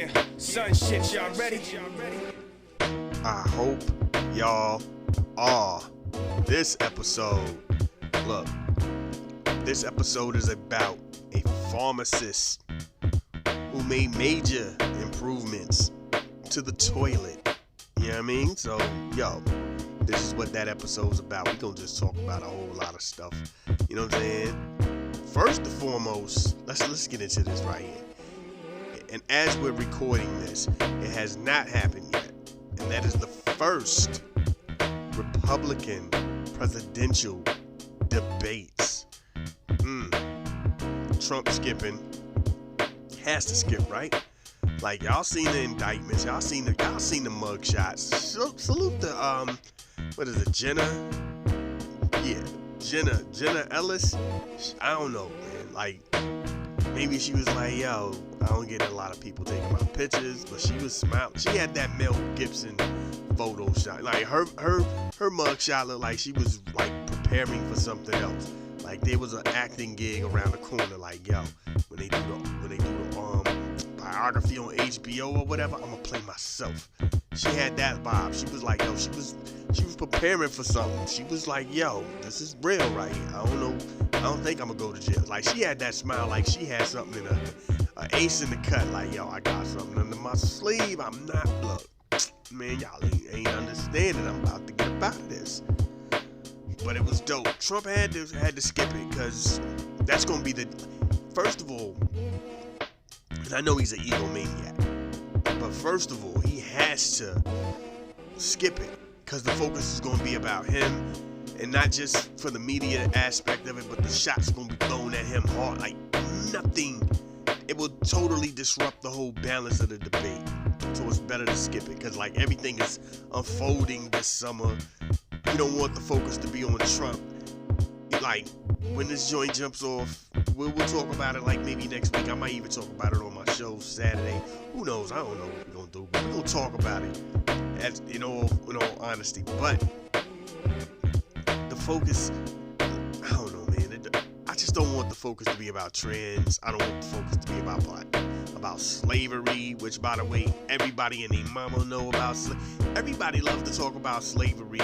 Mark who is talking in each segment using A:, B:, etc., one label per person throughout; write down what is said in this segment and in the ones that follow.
A: Yeah, son shit, y'all ready?
B: I hope y'all are. This episode is about a pharmacist who made major improvements to the toilet. You know what I mean? So, this is what that episode's about. We gonna just talk about a whole lot of stuff. You know what I'm saying? First and foremost, let's get into this right here. And as we're recording this, it has not happened yet. And that is the first Republican presidential debates. Trump skipping. Has to skip, right? Like, y'all seen the indictments, y'all seen the mug shots. Salute the what is it, Jenna Ellis. I don't know, man. Like, maybe she was like, yo, I don't get a lot of people taking my pictures, but she was smiling. She had that Mel Gibson photo shot. Like, her mug shot looked like she was like preparing for something else. Like, there was an acting gig around the corner. Like, yo, when they do the biography on HBO or whatever, I'm gonna play myself. She had that vibe. She was like, yo, she was preparing for something. She was like, yo, this is real right here. I don't think I'm gonna go to jail. Like, she had that smile, like she had something in a ace in the cut. Like, yo, I got something under my sleeve. I'm not, look, man, y'all ain't understanding. I'm about to get up out of this. But it was dope. Trump had to skip it, because that's gonna be first of all, and I know he's an egomaniac, but first of all, he has to skip it, because the focus is going to be about him, and not just for the media aspect of it, but the shots are going to be thrown at him hard, like nothing. It will totally disrupt the whole balance of the debate. So it's better to skip it, because like everything is unfolding this summer. You don't want the focus to be on Trump. Like, when this joint jumps off, we'll talk about it like maybe next week. I might even talk about it on my show Saturday. Who knows? I don't know what we're going to do. But we're going to talk about it, as, in all honesty. But the focus, I don't know, man. I just don't want the focus to be about trends. I don't want the focus to be about slavery, which, by the way, everybody and their mama know about slavery. Everybody loves to talk about slavery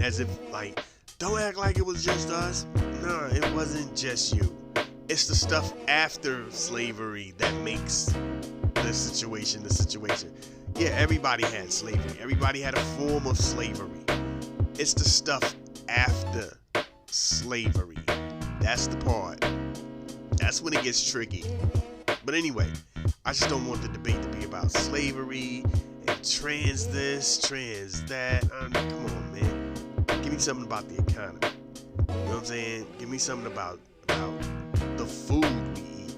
B: as if, like, don't act like it was just us. No, it wasn't just you. It's the stuff after slavery that makes the situation. Yeah, everybody had slavery. Everybody had a form of slavery. It's the stuff after slavery. That's the part. That's when it gets tricky. But anyway, I just don't want the debate to be about slavery and trans this, trans that. Come on, man. Give me something about the economy. You know what I'm saying? Give me something about the food we eat.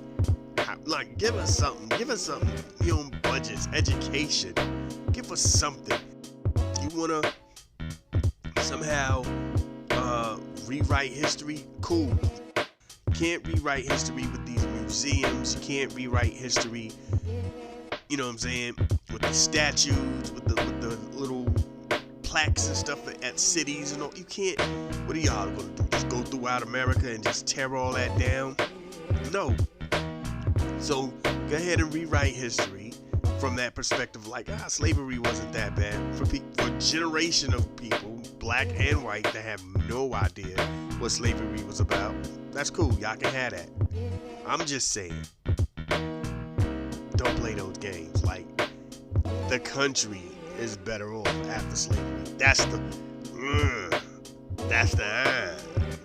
B: Like, give us something. Give us something. Your own budgets, education. Give us something. You wanna somehow rewrite history? Cool. You can't rewrite history with these museums. You can't rewrite history, you know what I'm saying, with the statues, with the little plaques and stuff at cities and all. You can't. What are y'all gonna do? Just go throughout America and just tear all that down? No. So go ahead and rewrite history from that perspective. Like, slavery wasn't that bad for a generation of people, black and white, that have no idea what slavery was about. That's cool. Y'all can have that. I'm just saying, don't play those games. Like, the country is better off after slavery. That's the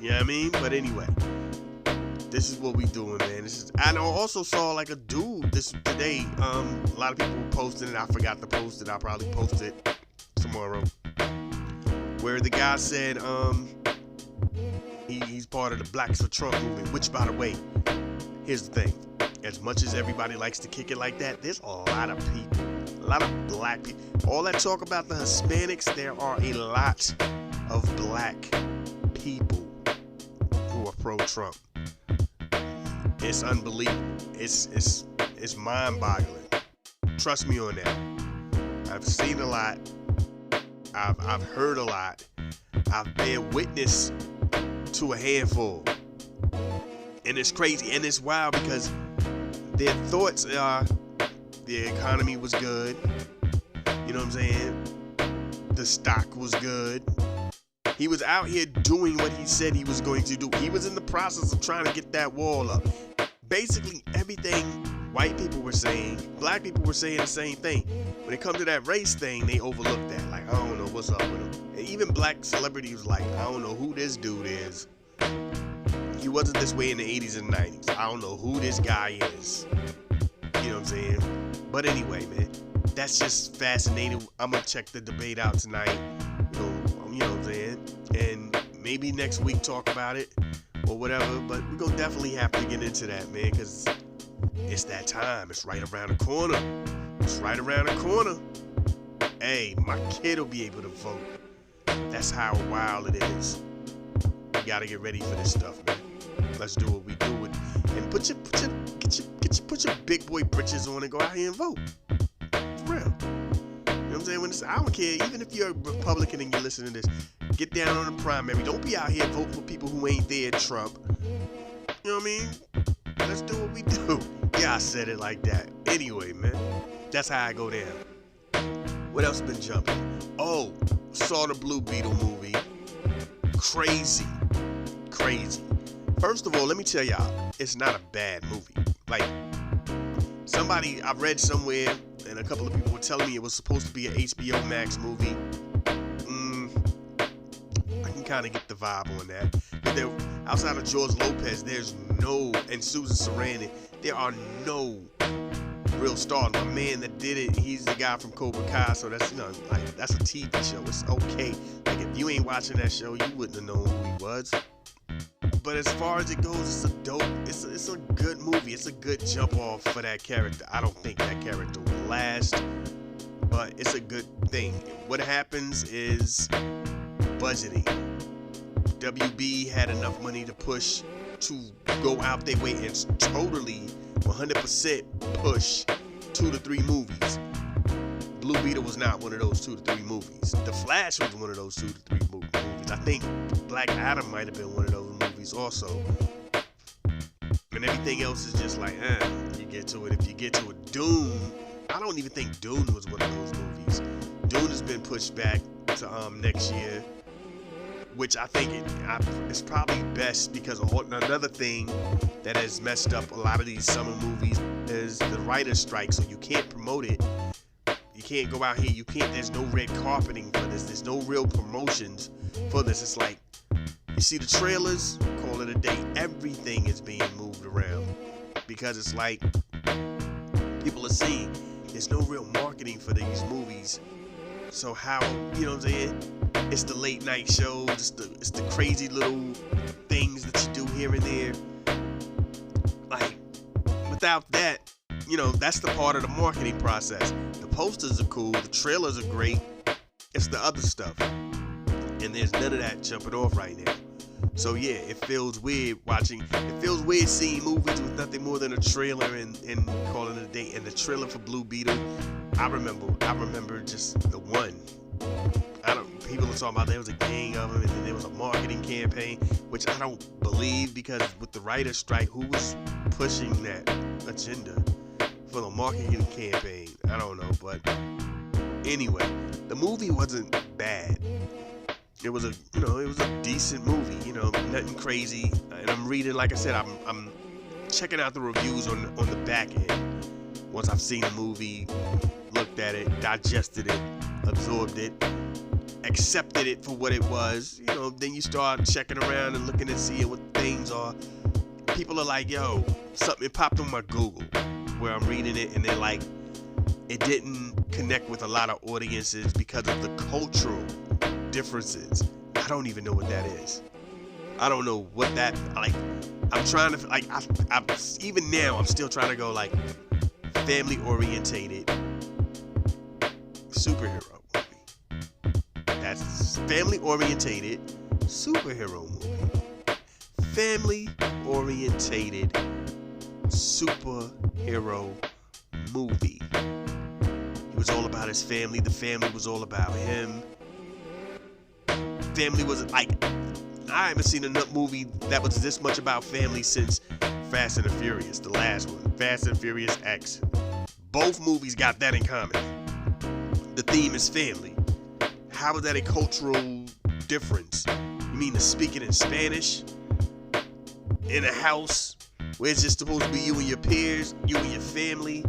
B: you know what I mean? But anyway, this is what we doing, man. I also saw like a dude this today. A lot of people posted it. I forgot to post it. I'll probably post it tomorrow. Where the guy said he's part of the Blacks for Trump movement. Which, by the way, here's the thing. As much as everybody likes to kick it like that, there's a lot of people, a lot of black people. All that talk about the Hispanics, there are a lot of black people who are pro-Trump. It's unbelievable. It's mind-boggling. Trust me on that. I've seen a lot. I've heard a lot. I've been witness to a handful. And it's crazy and it's wild, because their thoughts are The economy was good. You know what I'm saying? The stock was good. He was out here doing what he said he was going to do. He was in the process of trying to get that wall up. Basically, everything white people were saying, black people were saying the same thing. When it comes to that race thing, they overlooked that. Like, I don't know what's up with him. And even black celebrities was like, I don't know who this dude is. He wasn't this way in the 80s and 90s. I don't know who this guy is. You know what I'm saying? But anyway, man, that's just fascinating. I'm going to check the debate out tonight. You know what I'm saying? And maybe next week talk about it or whatever. But we're going to definitely have to get into that, man, because it's that time. It's right around the corner. It's right around the corner. Hey, my kid will be able to vote. That's how wild it is. We got to get ready for this stuff, man. Let's do what we do and put your big boy britches on and go out here and vote. For real. You know what I'm saying? I don't care. Even if you're a Republican and you're listening to this, get down on the primary. Don't be out here voting for people who ain't there, Trump. You know what I mean? Let's do what we do. Yeah, I said it like that. Anyway, man, that's how I go down. What else been jumping? Oh, saw the Blue Beetle movie. Crazy. First of all, let me tell y'all, it's not a bad movie. Like, I read somewhere, and a couple of people were telling me it was supposed to be an HBO Max movie. I can kind of get the vibe on that. But outside of George Lopez, and Susan Sarandon, there are no real stars. My man that did it, he's the guy from Cobra Kai, so that's, that's a TV show. It's okay. Like, if you ain't watching that show, you wouldn't have known who he was. But as far as it goes, it's a good movie. It's a good jump off for that character. I don't think that character will last, but it's a good thing. What happens is budgeting. WB had enough money to push to go out their way and totally 100% push 2 to 3 movies. Blue Beetle was not one of those 2 to 3 movies. The Flash was one of those 2 to 3 movies. I think Black Adam might have been one of those movies also. And everything else is just like, you get to it if you get to it. Dune, I don't even think Dune was one of those movies. Dune has been pushed back to next year, which I think it's probably best, because another thing that has messed up a lot of these summer movies is the writer's strike, so you can't promote it. You can't go out here, there's no red carpeting for this, there's no real promotions for this. It's like, you see the trailers, call it a day, everything is being moved around, because it's like, people are seeing, there's no real marketing for these movies. So how, you know what I'm saying, it's the late night shows, it's the crazy little things that you do here and there. Like, without that, that's the part of the marketing process. The posters are cool, the trailers are great, it's the other stuff. And there's none of that jumping off right now. So yeah, it feels weird seeing movies with nothing more than a trailer and calling it a day. And the trailer for Blue Beetle, I remember just the one. People are talking about there was a gang of them and then there was a marketing campaign, which I don't believe, because with the writer's strike, who was pushing that agenda for the marketing campaign? I don't know, but anyway, the movie wasn't bad. It was a decent movie, nothing crazy. And I'm reading, like I said, I'm checking out the reviews on the back end. Once I've seen the movie, looked at it, digested it, absorbed it, accepted it for what it was, then you start checking around and looking and seeing what things are. People are like, yo, something popped on my Google where I'm reading it, and they're like, it didn't connect with a lot of audiences because of the cultural differences. I don't even know what that is. I don't know what that, like, I'm trying to, like, even now, I'm still trying to go, like, family orientated superhero movie. That's family orientated superhero movie. Family orientated superhero movie. He was all about his family. The family was all about him. Family was like I haven't seen a movie that was this much about family since Fast and the Furious, the last one, Fast and Furious X. Both movies got that in common. The theme is family. How is that a cultural difference? You mean to speak it in Spanish? In a house where it's just supposed to be you and your peers, you and your family?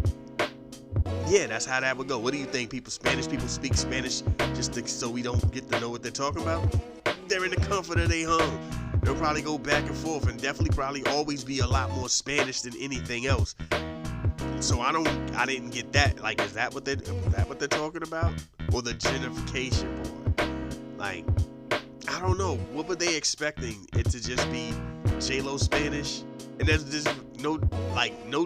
B: Yeah, that's how that would go. What do you think, people? Spanish people speak Spanish just so we don't get to know what they're talking about? They're in the comfort of their home. They'll probably go back and forth and definitely probably always be a lot more Spanish than anything else. So I didn't get that. Like, is that what they're talking about? Or the gentrification part? Like, I don't know. What were they expecting? It to just be J-Lo Spanish? And there's just no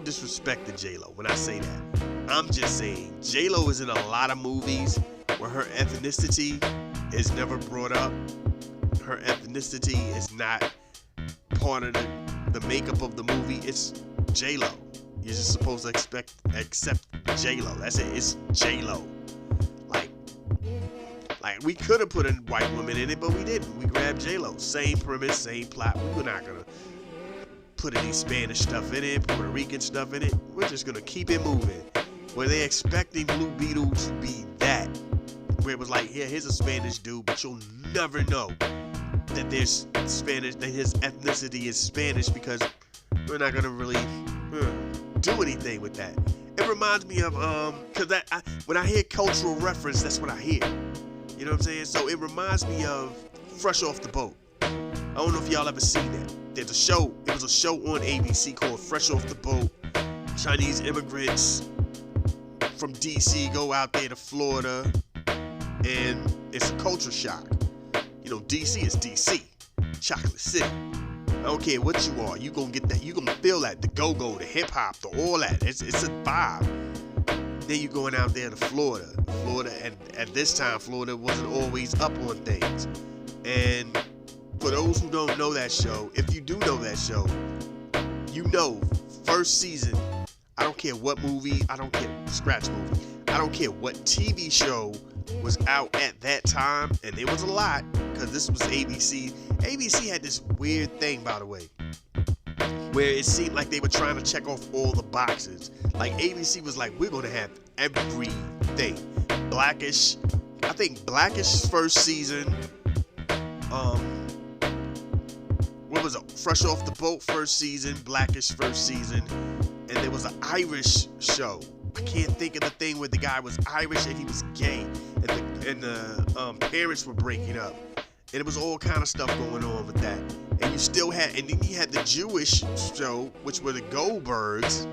B: disrespect to J-Lo when I say that. I'm just saying J-Lo is in a lot of movies where her ethnicity is never brought up. Her ethnicity is not part of the makeup of the movie. It's J-Lo. You're just supposed to accept J-Lo. That's it. It's J-Lo. Like we could have put a white woman in it, but we didn't. We grabbed J-Lo. Same premise, same plot. We were not gonna put any Spanish stuff in it, Puerto Rican stuff in it. We're just gonna keep it moving. Were they expecting Blue Beetle to be that? Where it was like, yeah, here's a Spanish dude, but you'll never know that there's Spanish, that his ethnicity is Spanish, because we're not gonna really do anything with that. It reminds me of cause when I hear cultural reference, that's what I hear. You know what I'm saying? So it reminds me of Fresh Off the Boat. I don't know if y'all ever seen that. There's a show. It was a show on ABC called Fresh Off the Boat. Chinese immigrants from DC go out there to Florida, and it's a culture shock. You know, DC is DC, Chocolate City. I don't care what you are, you gonna get that. You gonna feel that, the go-go, the hip-hop, the all that. It's a vibe. Then you going out there to Florida, and at this time, Florida wasn't always up on things. And for those who don't know that show, if you do know that show, you know, first season, I don't care what movie, I don't care, scratch movie, I don't care what TV show was out at that time, and there was a lot, because this was ABC. ABC had this weird thing, by the way, where it seemed like they were trying to check off all the boxes. Like, ABC was like, we're gonna have everything. Blackish, I think Blackish first season, what was it? Fresh Off the Boat first season, Blackish first season, and there was an Irish show. I can't think of the thing where the guy was Irish and he was gay, and the parents were breaking up, and it was all kind of stuff going on with that. And you still had, and then you had the Jewish show, which were the Goldbergs,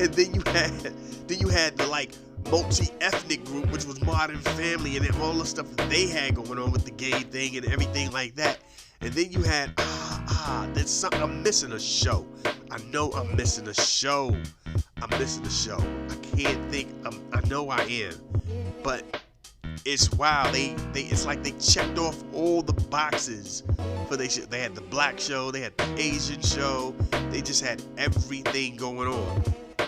B: and then you had the like multi-ethnic group, which was Modern Family, and then all the stuff that they had going on with the gay thing and everything like that. And then you had there's something, I'm missing a show. I know I'm missing a show. I can't think. I know I am, but it's wild. It's like they checked off all the boxes for they had the black show, they had the Asian show, they just had everything going on.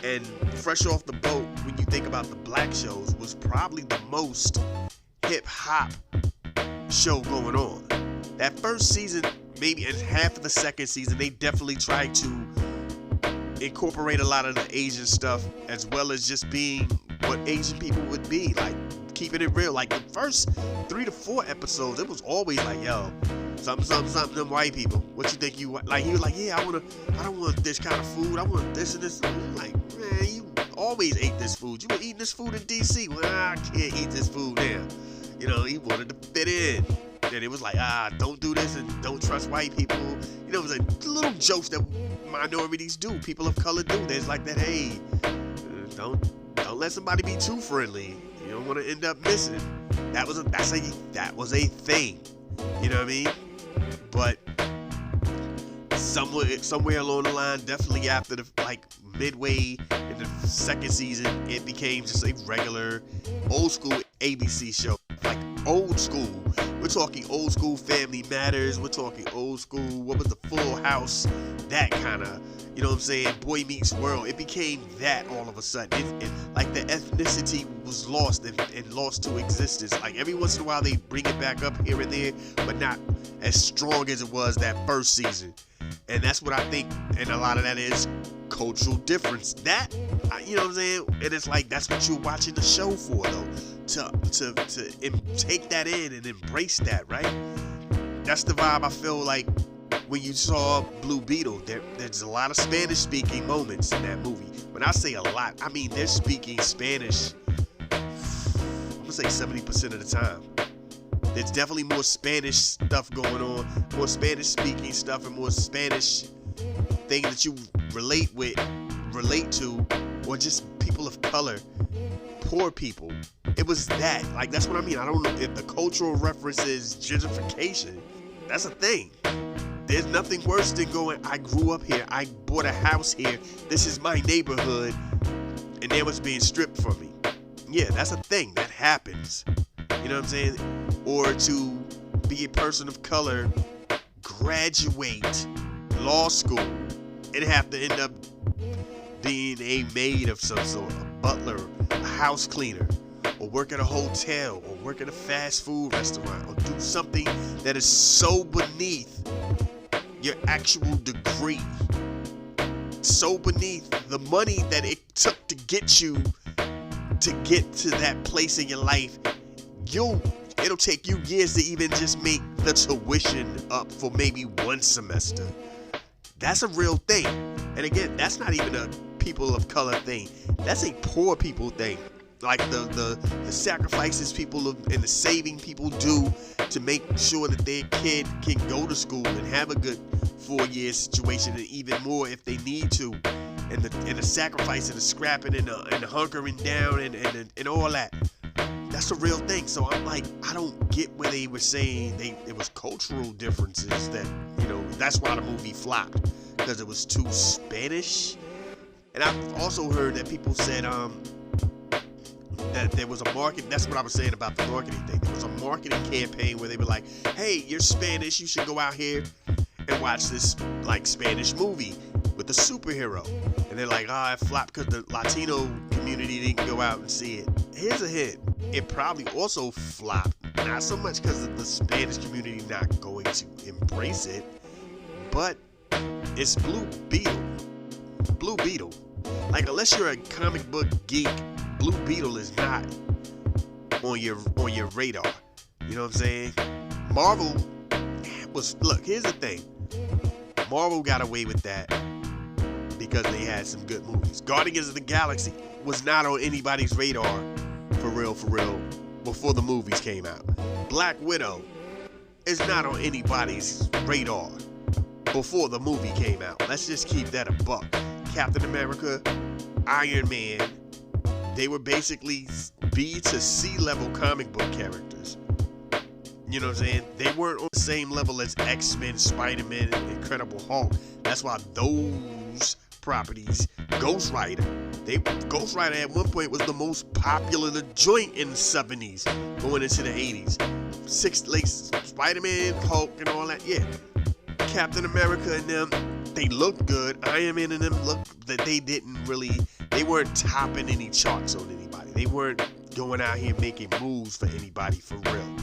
B: And Fresh Off the Boat, when you think about the black shows, was probably the most hip hop show going on. That first season, maybe in half of the second season, they definitely tried to incorporate a lot of the Asian stuff, as well as just being what Asian people would be, like keeping it real. Like the first 3 to 4 episodes, it was always like, yo, something, them white people. What you think you want? Like, he was like, yeah, I don't want this kind of food. I want this and this. Like, man, you always ate this food. You were eating this food in DC. Well, I can't eat this food now. You know, he wanted to fit in. And it was like, don't do this and don't trust white people. You know, it was like little jokes that minorities do, people of color do. There's like that, hey, don't let somebody be too friendly. You don't want to end up missing. That was a thing. You know what I mean? But somewhere along the line, definitely after the like midway in the second season, it became just a regular old school ABC show. Like old school. We're talking old school Family Matters. We're talking old school, what was the Full House? That kind of, you know what I'm saying, Boy Meets World. It became that all of a sudden. Like the ethnicity was lost and lost to existence. Like every once in a while they bring it back up here and there, but not as strong as it was that first season. And that's what I think, and a lot of that is cultural difference. That, you know what I'm saying? And it's like, that's what you're watching the show for, though. To take that in and embrace that, right? That's the vibe I feel like when you saw Blue Beetle. There's a lot of Spanish-speaking moments in that movie. When I say a lot, I mean they're speaking Spanish, I'm gonna say 70% of the time. There's definitely more Spanish stuff going on, more Spanish-speaking stuff, and more Spanish things that you relate to, or just people of color, poor people. It was that. Like, that's what I mean. I don't know if the cultural reference is gentrification. That's a thing. There's nothing worse than going, I grew up here, I bought a house here, this is my neighborhood, and then what's being stripped from me. Yeah, that's a thing. That happens. You know what I'm saying? Or to be a person of color, graduate law school, and have to end up being a maid of some sort, a butler, a house cleaner, or work at a hotel, or work at a fast food restaurant, or do something that is so beneath your actual degree, so beneath the money that it took to get you to get to that place in your life. It'll take you years to even just make the tuition up for maybe one semester. That's a real thing. And again, that's not even a people of color thing. That's a poor people thing. Like the sacrifices people and the saving people do to make sure that their kid can go to school and have a good 4-year situation, and even more if they need to. And the sacrifice and the scrapping and the hunkering down and all that. That's a real thing. So I'm like, I don't get where they were saying it was cultural differences that, you know, that's why the movie flopped, because it was too Spanish. And I've also heard that people said that there was a market. That's what I was saying about the marketing thing. There was a marketing campaign where they were like, hey, you're Spanish, you should go out here and watch this like Spanish movie with a superhero. And they're like, it flopped because the Latino community didn't go out and see it. Here's a hint. It probably also flopped, not so much because of the Spanish community not going to embrace it, but it's Blue Beetle. Blue Beetle. Like, unless you're a comic book geek, Blue Beetle is not on your radar. You know what I'm saying? Marvel look, here's the thing. Marvel got away with that because they had some good movies. Guardians of the Galaxy was not on anybody's radar, for real, before the movies came out. Black Widow is not on anybody's radar before the movie came out. Let's just keep that a buck. Captain America, Iron Man, they were basically B to C level comic book characters. You know what I'm saying? They weren't on the same level as X-Men, Spider-Man, and Incredible Hulk. That's why those properties, Ghost Rider at one point was the most popular joint in the 70s going into the 80s. Like Spider-Man, Hulk, and all that. Yeah. Captain America and them, they looked good. Iron Man and them looked that they weren't topping any charts on anybody. They weren't going out here making moves for anybody for real.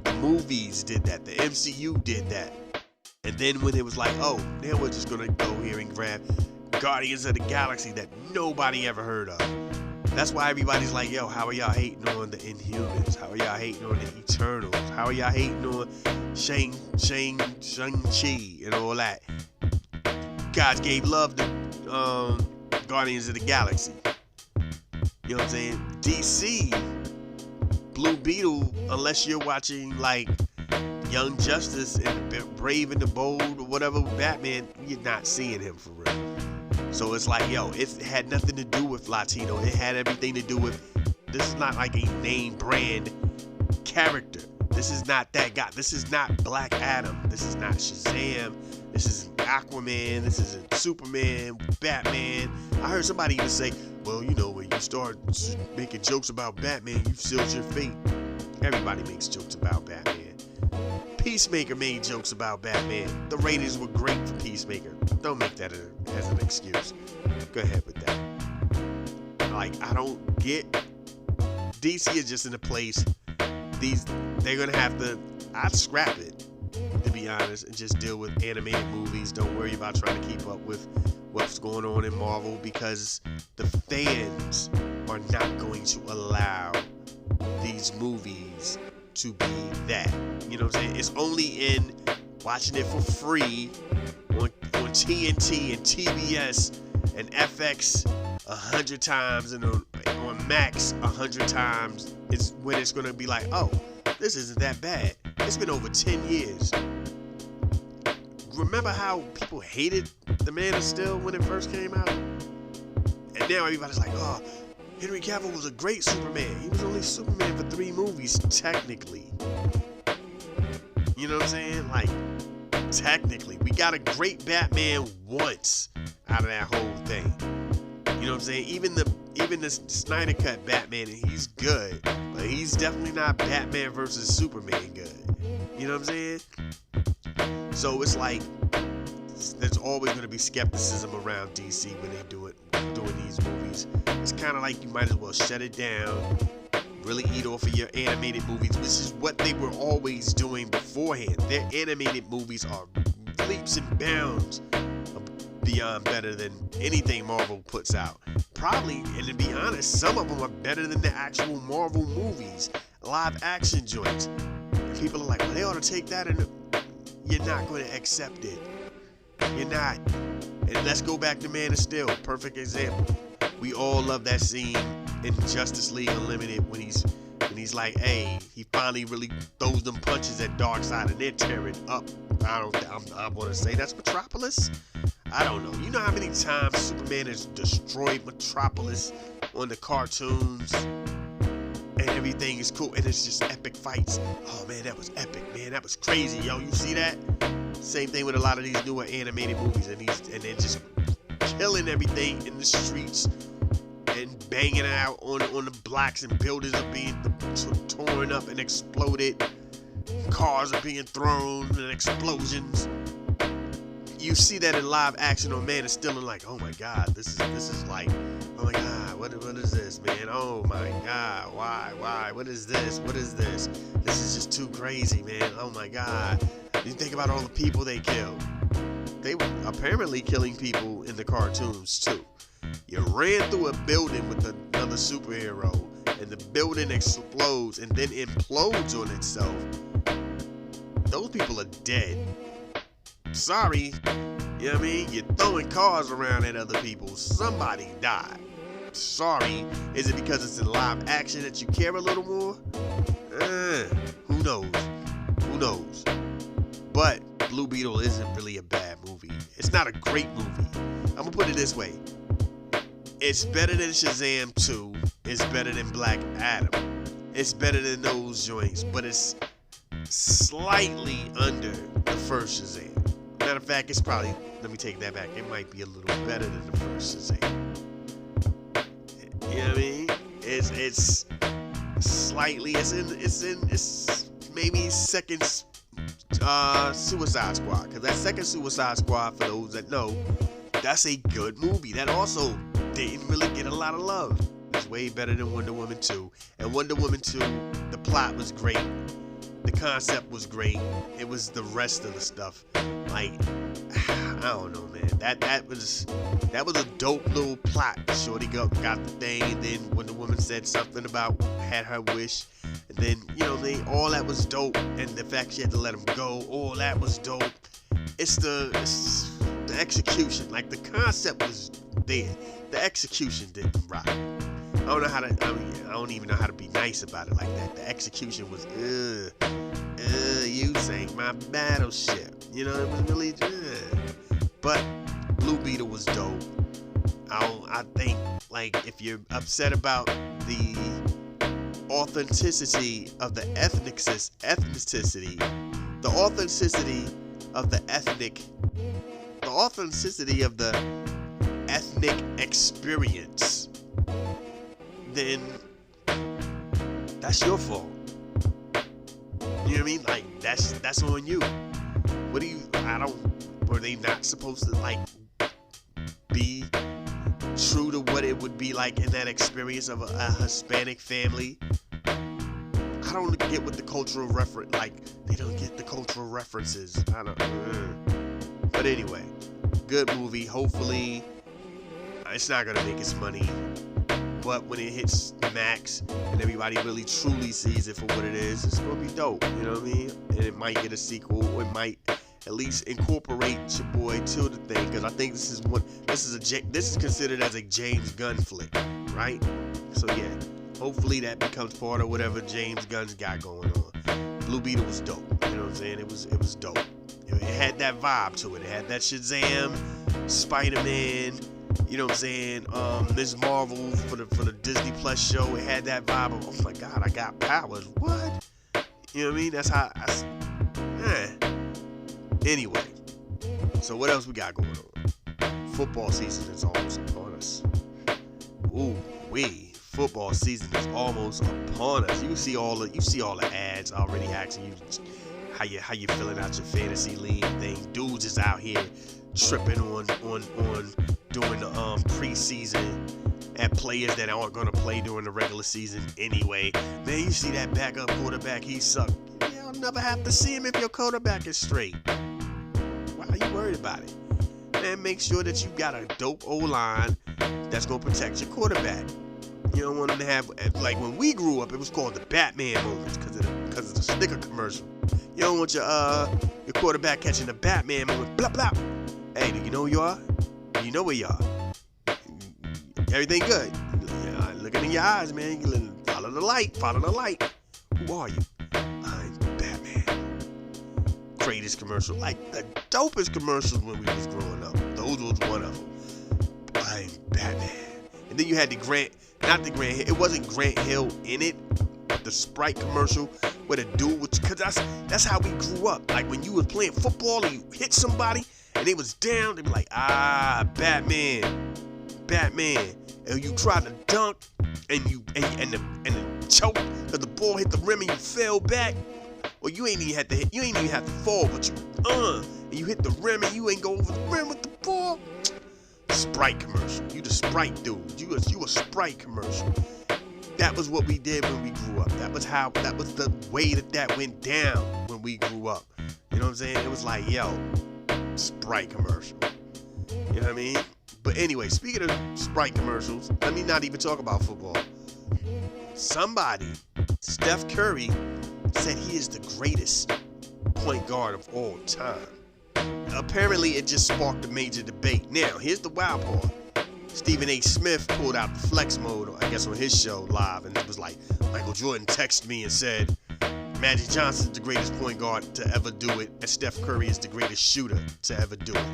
B: The movies did that. The MCU did that. And then when it was like, oh, now we're just gonna go here and grab Guardians of the Galaxy that nobody ever heard of. That's why everybody's like, yo, how are y'all hating on the Inhumans? How are y'all hating on the Eternals? How are y'all hating on Shang-Chi and all that? Guys gave love to Guardians of the Galaxy. You know what I'm saying? DC, Blue Beetle, unless you're watching like Young Justice and Brave and the Bold or whatever with Batman, you're not seeing him for real. So it's like, yo, it had nothing to do with Latino. It had everything to do with, this is not like a name brand character. This is not that guy. This is not Black Adam. This is not Shazam. This isn't Aquaman. This isn't Superman, Batman. I heard somebody even say, well, you know, when you start making jokes about Batman, you've sealed your fate. Everybody makes jokes about Batman. Peacemaker made jokes about Batman. The ratings were great for Peacemaker. Don't make that as an excuse. Go ahead with that. Like, I don't get. DC is just in a place. They're gonna have to. I'd scrap it, to be honest, and just deal with animated movies. Don't worry about trying to keep up with what's going on in Marvel, because the fans are not going to allow these movies to be that. You know what I'm saying? It's only in watching it for free on TNT and TBS and FX 100 times and on Max 100 times is when it's going to be like, oh, this isn't that bad. It's been over 10 years. Remember how people hated The Man of Steel when it first came out? And now everybody's like, oh, Henry Cavill was a great Superman. He was only Superman for 3 movies, technically. You know what I'm saying? Like, technically. We got a great Batman once out of that whole thing. You know what I'm saying? Even the Snyder Cut Batman, he's good. But he's definitely not Batman versus Superman good. You know what I'm saying? So it's like, there's always going to be skepticism around DC when they doing these movies. It's kind of like you might as well shut it down, really eat off of your animated movies, which is what they were always doing beforehand. Their animated movies are leaps and bounds beyond better than anything Marvel puts out. Probably, and to be honest, some of them are better than the actual Marvel movies, live action joints. And people are like, well, they ought to take that, and you're not going to accept it. You're not. And let's go back to Man of Steel. Perfect example. We all love that scene in Justice League Unlimited when he's like, hey, he finally really throws them punches at Darkseid and they're tearing up. I want to say that's Metropolis. I don't know. You know how many times Superman has destroyed Metropolis on the cartoons and everything is cool and it's just epic fights. Oh man, that was epic, man. That was crazy, yo. You see that? Same thing with a lot of these newer animated movies, and they're just killing everything in the streets and banging it out on the blocks, and buildings are being torn up and exploded. Cars are being thrown and explosions. You see that in live action on Man of Steel, and like, oh my God, this is like, oh my God, what is this, man? Oh my God, why? What is this? This is just too crazy, man. Oh my God. You think about all the people they killed. They were apparently killing people in the cartoons too. You ran through a building with another superhero, and the building explodes and then implodes on itself. Those people are dead. Sorry. You know what I mean? You're throwing cars around at other people. Somebody died. Sorry. Is it because it's in live action that you care a little more? Who knows? Who knows? But Blue Beetle isn't really a bad movie. It's not a great movie. I'm gonna put it this way. It's better than Shazam 2. It's better than Black Adam. It's better than those joints, but it's slightly under the first Shazam. Matter of fact, it's probably, let me take that back. It might be a little better than the first Shazam. You know what I mean? It's slightly, it's maybe second Suicide Squad, because that second Suicide Squad, for those that know, that's a good movie that also didn't really get a lot of love. It's way better than Wonder Woman 2, and Wonder Woman 2, the plot was great, the concept was great, it was the rest of the stuff, like, I don't know, man, that was a dope little plot. Shorty got the thing, and then Wonder Woman said something about, had her wish, and then, you know, all that was dope, and the fact she had to let him go, all that was dope. It's the execution. Like, the concept was there. The execution didn't rock. I don't even know how to be nice about it like that. The execution was, you sank my battleship. You know, it was really, But Blue Beetle was dope. I think, like, if you're upset about the authenticity of the ethnicity of the ethnic experience, then that's your fault. You know what I what I mean? Like, that's on you. What do you, were they not supposed to, like, be true to what it would be like in that experience of a Hispanic family? I don't get what the cultural reference, like, they don't get the cultural references. I don't, But anyway, good movie. Hopefully, it's not going to make its money. But when it hits max and everybody really truly sees it for what it is, it's going to be dope. You know what I mean? And it might get a sequel. Or it might at least incorporate your boy to the thing. Because I think this is considered as a James Gunn flick, right? So yeah, hopefully that becomes part of whatever James Gunn's got going on. Blue Beetle was dope. You know what I'm saying? It was dope. It had that vibe to it. It had that Shazam, Spider-Man. You know what I'm saying? Ms. Marvel for the Disney Plus show. It had that vibe of, oh my God, I got powers. What? You know what I mean? That's how Anyway, so what else we got going on? Football season is almost upon us. Football season is almost upon us. You see all the ads already asking you how you filling out your fantasy league thing. Dudes is out here tripping on during the preseason at players that aren't gonna play during the regular season anyway. Man, you see that backup quarterback, he sucked. You'll never have to see him if your quarterback is straight. Why are you worried about it? Man, make sure that you got a dope O-line that's gonna protect your quarterback. You don't want them to have, like when we grew up, it was called the Batman moments because of the sticker commercial. You don't want your quarterback catching the Batman moment. Blah blah. Hey, do you know who you are? You know where you are. Everything good. Yeah, looking in your eyes, man. You follow the light. Follow the light. Who are you? I'm Batman. Greatest commercial. Like the dopest commercials when we was growing up. Those was one of them. I'm Batman. And then you had it wasn't Grant Hill in it, but the Sprite commercial where the dude was, cause that's how we grew up. Like when you was playing football and you hit somebody and they was down, they be like, Batman. And you tried to dunk and the choke cause the ball hit the rim and you fell back. Well, you ain't even have to fall, but and you hit the rim and you ain't go over the rim with the ball. Sprite commercial. You the Sprite dude. You a Sprite commercial. That was what we did when we grew up. That was the way that went down when we grew up. You know what I'm saying? It was like, yo, Sprite commercial. You know what I mean? But anyway, speaking of Sprite commercials, let me not even talk about football. Somebody, Steph Curry, said he is the greatest point guard of all time. Apparently, it just sparked a major debate. Now, here's the wild part. Stephen A. Smith pulled out the flex mode, I guess, on his show live, and it was like, Michael Jordan texted me and said, Magic Johnson's the greatest point guard to ever do it, and Steph Curry is the greatest shooter to ever do it.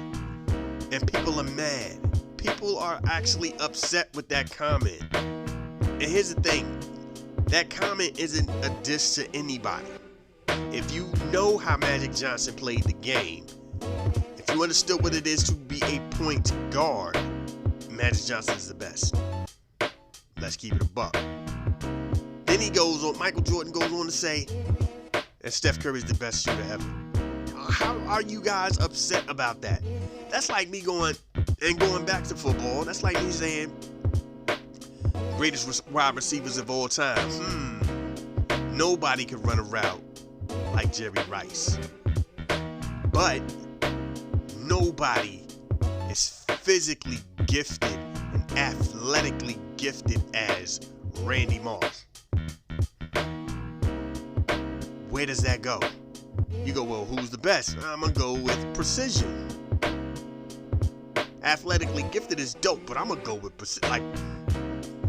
B: And people are mad. People are actually upset with that comment. And here's the thing. That comment isn't a diss to anybody. If you know how Magic Johnson played the game, if you understood what it is to be a point guard, Magic Johnson is the best. Let's keep it a buck. Then Michael Jordan goes on to say that Steph Curry is the best shooter ever. How are you guys upset about that? That's like me going back to football. That's like me saying greatest wide receivers of all time. Nobody can run a route like Jerry Rice. But nobody is physically gifted and athletically gifted as Randy Moss. Where does that go? You go, well, who's the best? I'm going to go with precision. Athletically gifted is dope, but I'm going to go with precision.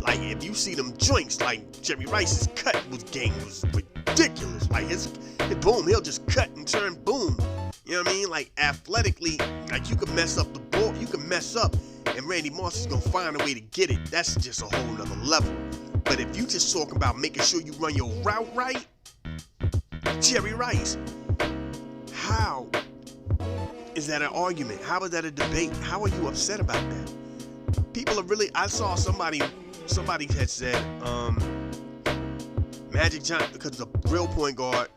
B: Like if you see them joints, like Jerry Rice's cut game was ridiculous. Like his boom, he'll just cut and turn boom. You know what I mean? Like athletically, like you can mess up the ball, you can mess up, and Randy Moss is gonna find a way to get it. That's just a whole nother level. But if you just talking about making sure you run your route right, Jerry Rice, how is that an argument? How is that a debate? How are you upset about that? People are really, I saw somebody had said, Magic Johnson, because the real point guard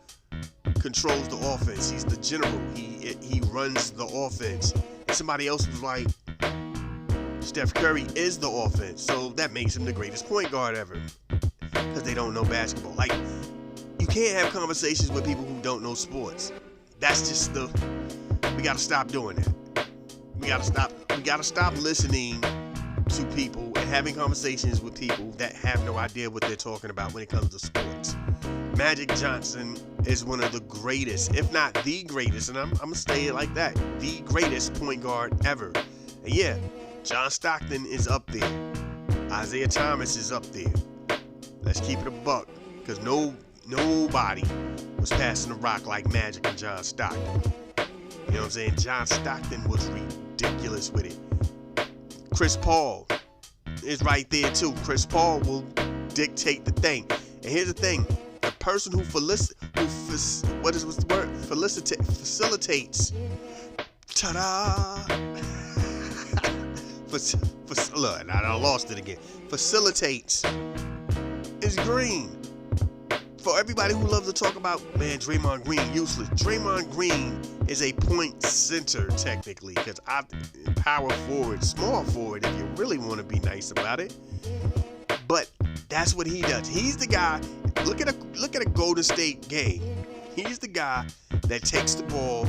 B: controls the offense. He's the general. He runs the offense. And somebody else was like, Steph Curry is the offense, so that makes him the greatest point guard ever. Because they don't know basketball. Like, you can't have conversations with people who don't know sports. That's just we gotta stop doing that. We gotta stop listening to people and having conversations with people that have no idea what they're talking about when it comes to sports. Magic Johnson is one of the greatest, if not the greatest, and I'm gonna say it like that, the greatest point guard ever. And yeah, John Stockton is up there. Isaiah Thomas is up there. Let's keep it a buck, because nobody was passing the rock like Magic and John Stockton. You know what I'm saying? John Stockton was ridiculous with it. Chris Paul is right there too. Chris Paul will dictate the thing. And here's the thing: the person who facilitates. Ta-da! Look, I lost it again. Facilitates is Green. For everybody who loves to talk about, man, Draymond Green useless. Draymond Green is a point center technically, because power forward, small forward, if you really want to be nice about it. But that's what he does. He's the guy. Look at a Golden State game. He's the guy that takes the ball,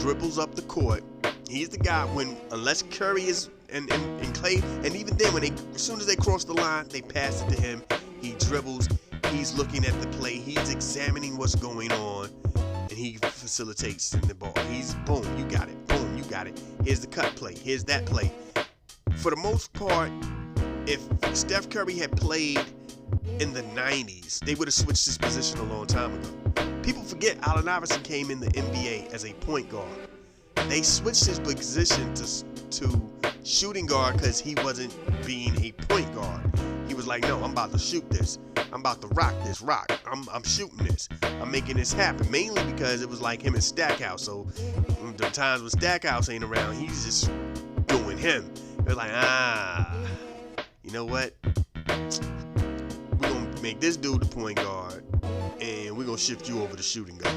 B: dribbles up the court. He's the guy unless Curry is and Clay, and even then as soon as they cross the line, they pass it to him. He dribbles. He's looking at the play. He's examining what's going on, and he facilitates in the ball. He's boom, you got it. Boom, you got it. Here's the cut play. Here's that play. For the most part, if Steph Curry had played in the 90s, they would have switched his position a long time ago. People forget Allen Iverson came in the NBA as a point guard. They switched his position to shooting guard because he wasn't being a point guard. He was like, no, I'm about to shoot this. I'm about to rock this rock. I'm shooting this. I'm making this happen. Mainly because it was like him and Stackhouse. So the times when Stackhouse ain't around, he's just doing him. They're like, you know what? We're going to make this dude the point guard, and we're going to shift you over to shooting guard.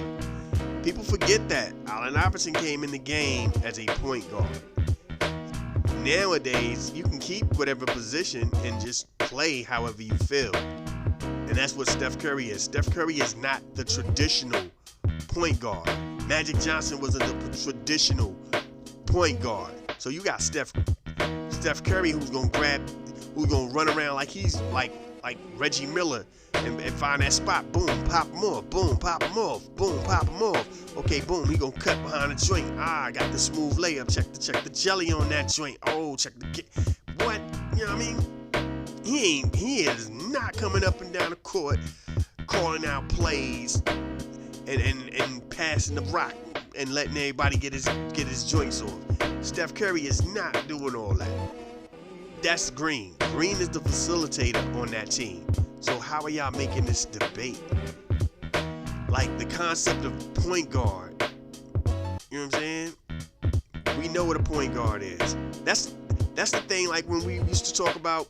B: People forget that Allen Iverson came in the game as a point guard. Nowadays, you can keep whatever position and just play however you feel. And that's what Steph Curry is. Steph Curry is not the traditional point guard. Magic Johnson was the traditional point guard. So you got Steph Curry who's gonna run around like he's like Reggie Miller and find that spot. Boom, pop him off. Boom, pop him off. Boom, pop him off. Okay, boom, he gonna cut behind the joint. I got the smooth layup. Check the jelly on that joint. Oh, check the what? You know what I mean? He is not coming up and down the court calling out plays and passing the rock and letting everybody get his joints off. Steph Curry is not doing all that. That's Green. Green is the facilitator on that team. So how are y'all making this debate? Like the concept of point guard. You know what I'm saying? We know what a point guard is. That's the thing, like when we used to talk about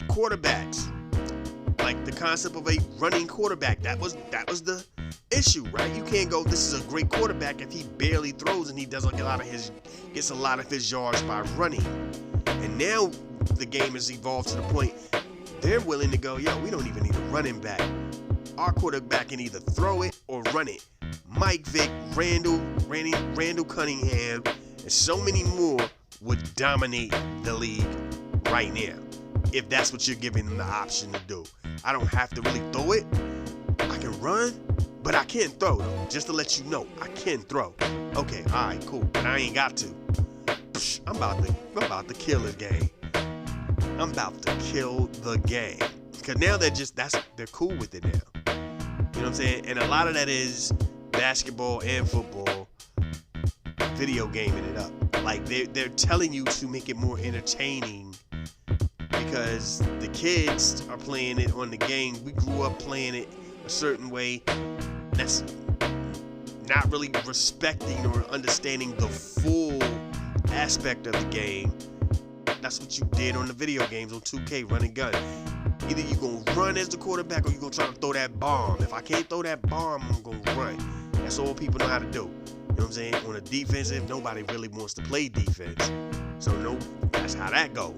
B: quarterbacks. Like the concept of a running quarterback. That was the issue, right? You can't go, this is a great quarterback if he barely throws and he gets a lot of his yards by running. And now the game has evolved to the point they're willing to go, yo, we don't even need a running back. Our quarterback can either throw it or run it. Mike Vick, Randall Cunningham, and so many more would dominate the league right now if that's what you're giving them the option to do. I don't have to really throw it. I can run, but I can't throw though. Just to let you know, I can throw. Okay, all right, cool, but I ain't got to. I'm about to kill this game. I'm about to kill the game. Because now they're cool with it now. You know what I'm saying? And a lot of that is basketball and football video gaming it up. Like they're telling you to make it more entertaining because the kids are playing it on the game. We grew up playing it a certain way. That's not really respecting or understanding the full aspect of the game. That's what you did on the video games on 2K, run and gun. Either you're going to run as the quarterback or you're going to try to throw that bomb. If I can't throw that bomb, I'm going to run. That's all people know how to do. You know what I'm saying? On a defensive, nobody really wants to play defense. So no, that's how that go.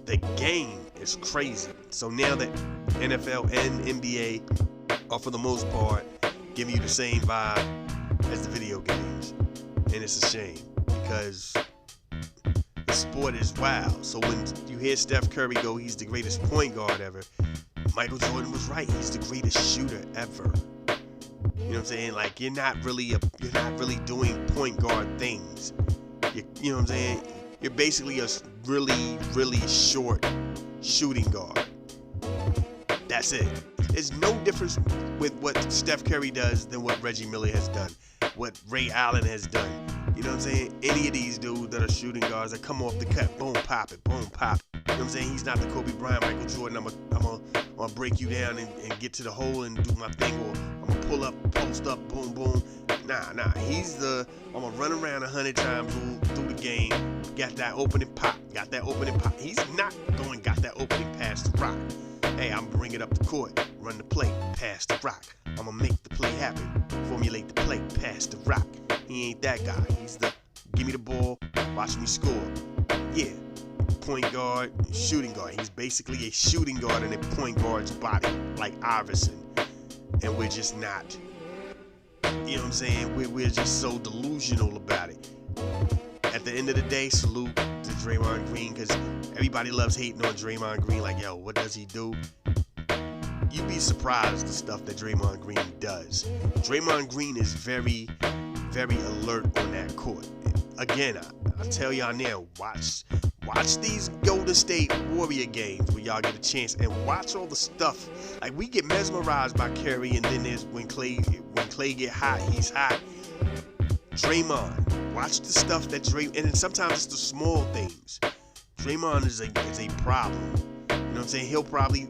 B: The game is crazy. So now that NFL and NBA are for the most part giving you the same vibe as the video games. And it's a shame because the sport is wild. So when you hear Steph Curry go, he's the greatest point guard ever, Michael Jordan was right. He's the greatest shooter ever. You know what I'm saying? Like you're not really doing point guard things. You know what I'm saying? You're basically a really, really short shooting guard. That's it. There's no difference with what Steph Curry does than what Reggie Miller has done, what Ray Allen has done. You know what I'm saying? Any of these dudes that are shooting guards that come off the cut, boom, pop it, boom, pop it. You know what I'm saying? He's not the Kobe Bryant, Michael Jordan. I'm gonna break you down and get to the hole and do my thing, or I'm gonna pull up, post up, boom, boom. Nah. He's I'm gonna run around 100 times through the game. Got that opening pop. He's not got that opening pass to rock. Hey, I'm gonna bring it up the court, run the play, pass the rock. I'm gonna make the play happen, formulate the play, pass the rock. He ain't that guy. He's the give me the ball, watch me score. Yeah, point guard, shooting guard. He's basically a shooting guard in a point guard's body, like Iverson. And we're just not. You know what I'm saying? We're just so delusional about it. At the end of the day, salute to Draymond Green, because everybody loves hating on Draymond Green. Like, yo, what does he do? You'd be surprised the stuff that Draymond Green does. Draymond Green is very, very alert on that court. Again, I tell y'all now, watch these Golden State Warrior games where y'all get a chance and watch all the stuff. Like, we get mesmerized by Curry, and then there's when Clay get hot, he's hot. Draymond, watch the stuff that and then sometimes it's the small things. Draymond is a problem. You know what I'm saying? He'll probably,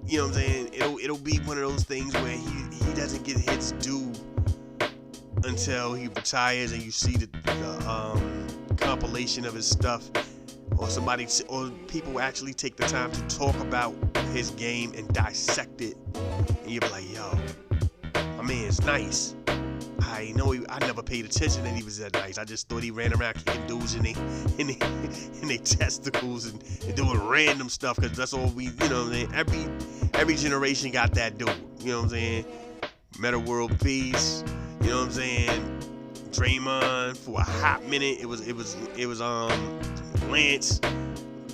B: you know what I'm saying? It'll be one of those things where he doesn't get his due until he retires, and you see the compilation of his stuff, or people actually take the time to talk about his game and dissect it, and you'll be like, yo, my man's nice. I never paid attention that he was that nice. I just thought he ran around kicking dudes in their testicles and doing random stuff, because that's all we, you know what I'm saying? Every generation got that dude. You know what I'm saying? Meta World Peace. You know what I'm saying? Draymond, for a hot minute, it was Lance.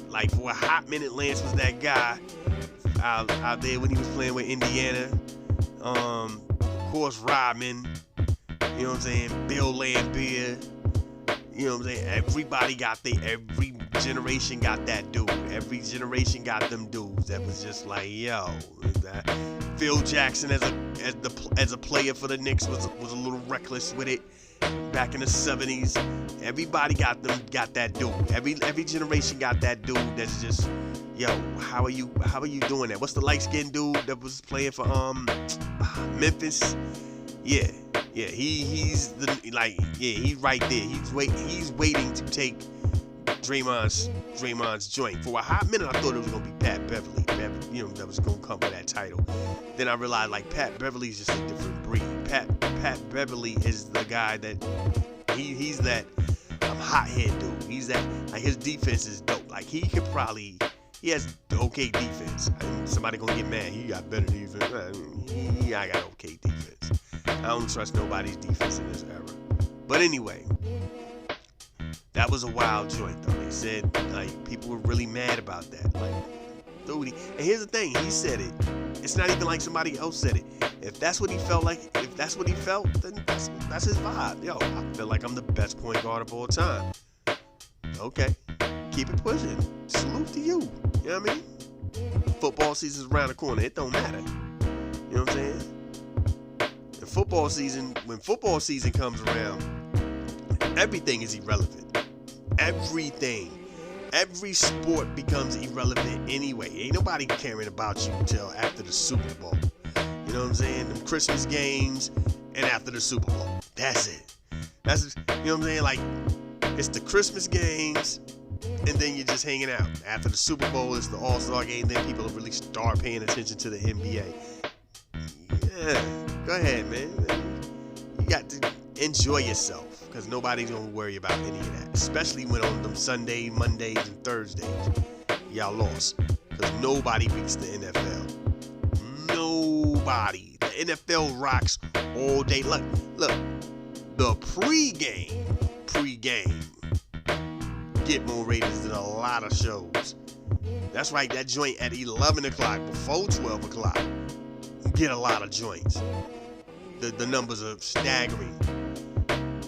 B: Like, for a hot minute, Lance was that guy out there when he was playing with Indiana. Of course, Rodman. You know what I'm saying? Bill Laimbeer. You know what I'm saying? Every generation got that dude. Every generation got them dudes that was just like, yo. Phil Jackson as a player for the Knicks was a little reckless with it back in the 70s. Everybody got that dude. Every generation got that dude that's just, yo, how are you doing that? What's the light-skinned dude that was playing for Memphis? Yeah, he's right there. He's waiting to take Draymond's joint. For a hot minute, I thought it was gonna be Pat Beverly. That was gonna come with that title. Then I realized, like, Pat Beverly's just a different breed. Pat Beverly is the guy that he's that hothead dude. He's that, like, his defense is dope. Like, he has okay defense. I mean, somebody gonna get mad. He got better defense. I got okay defense. I don't trust nobody's defense in this era. But anyway, that was a wild joint, though. They said, like, people were really mad about that. Like, dude, and here's the thing, he said it. It's not even like somebody else said it. If that's what he felt, then that's his vibe. Yo, I feel like I'm the best point guard of all time. Okay, keep it pushing. Salute to you. You know what I mean? Football season's around the corner. It don't matter. You know what I'm saying? When football season comes around, everything is irrelevant. Everything. Every sport becomes irrelevant anyway. Ain't nobody caring about you until after the Super Bowl. You know what I'm saying? Them Christmas games and after the Super Bowl. That's it. You know what I'm saying? Like, it's the Christmas games, and then you're just hanging out. After the Super Bowl, it's the All-Star game. Then people really start paying attention to the NBA. Yeah, go ahead, man. You got to enjoy yourself because nobody's gonna worry about any of that. Especially when on them Sunday, Mondays, and Thursdays, y'all lost because nobody beats the NFL. Nobody. The NFL rocks all day. Look, the pregame get more ratings than a lot of shows. That's right, that joint at 11 o'clock before 12 o'clock get a lot of joints. The numbers are staggering.